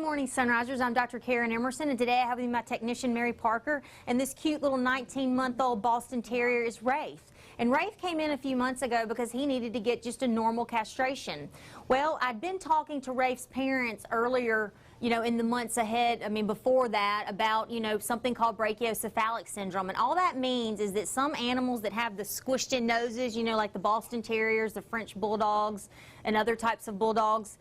morning, Sunrisers. I'm Dr. Karen Emerson, and today I have with me my technician, Mary Parker, and this cute little 19-month-old Boston Terrier is Rafe. And Rafe came in a few months ago because he needed to get just a normal castration. Well, I'd been talking to Rafe's parents earlier, in the months ahead, before that, about, something called Brachycephalic syndrome. And all that means is that some animals that have the squished-in noses, like the Boston Terriers, the French bulldogs, and other types of bulldogs,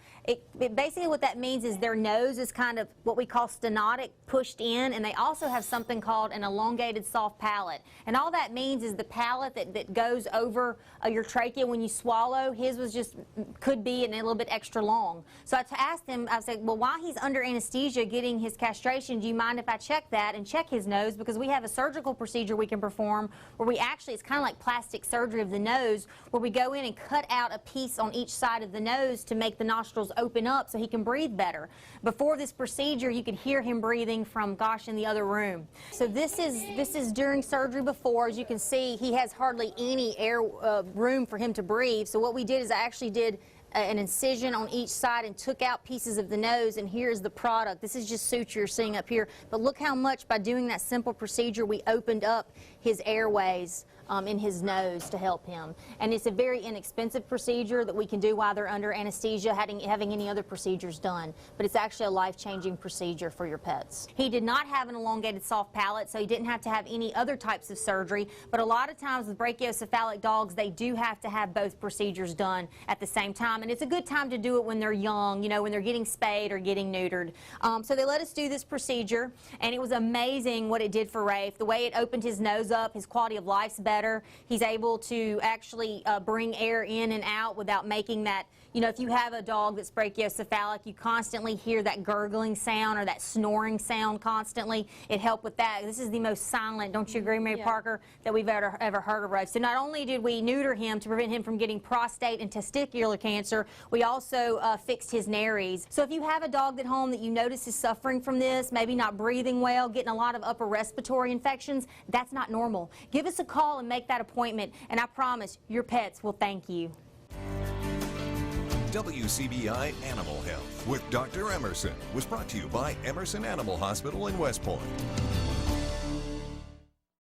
basically what that means is their nose is kind of what we call stenotic, pushed in, and they also have something called an elongated soft palate. And all that means is the palate that goes over your trachea when you swallow, his was just, could be a little bit extra long. So I asked him, I said, well, while he's under anesthesia getting his castration, do you mind if I check that and check his nose? Because we have a surgical procedure we can perform where we actually, it's kind of like plastic surgery of the nose, where we go in and cut out a piece on each side of the nose to make the nostrils open up so he can breathe better. Before this procedure, you could hear him breathing from, gosh, in the other room. So this is during surgery before. As you can see, he has hardly any air room for him to breathe. So what we did is I actually did an incision on each side and took out pieces of the nose, and here's the product. This is just suture you're seeing up here, but look how much by doing that simple procedure we opened up his airways in his nose to help him. And it's a very inexpensive procedure that we can do while they're under anesthesia, having any other procedures done. But it's actually a life-changing procedure for your pets. He did not have an elongated soft palate, so he didn't have to have any other types of surgery. But a lot of times with brachycephalic dogs, they do have to have both procedures done at the same time. And it's a good time to do it when they're young, when they're getting spayed or getting neutered. So they let us do this procedure, and it was amazing what it did for Rafe. The way it opened his nose up, his quality of life's better. He's able to actually bring air in and out without making that, if you have a dog that's brachycephalic, you constantly hear that gurgling sound or that snoring sound constantly. It helped with that. This is the most silent, don't you agree, Mary Parker, that we've ever heard of Rafe. So not only did we neuter him to prevent him from getting prostate and testicular cancer, we also fixed his nares. So if you have a dog at home that you notice is suffering from this, maybe not breathing well, getting a lot of upper respiratory infections, that's not normal. Give us a call and make that appointment, and I promise your pets will thank you. WCBI Animal Health with Dr. Emerson was brought to you by Emerson Animal Hospital in West Point.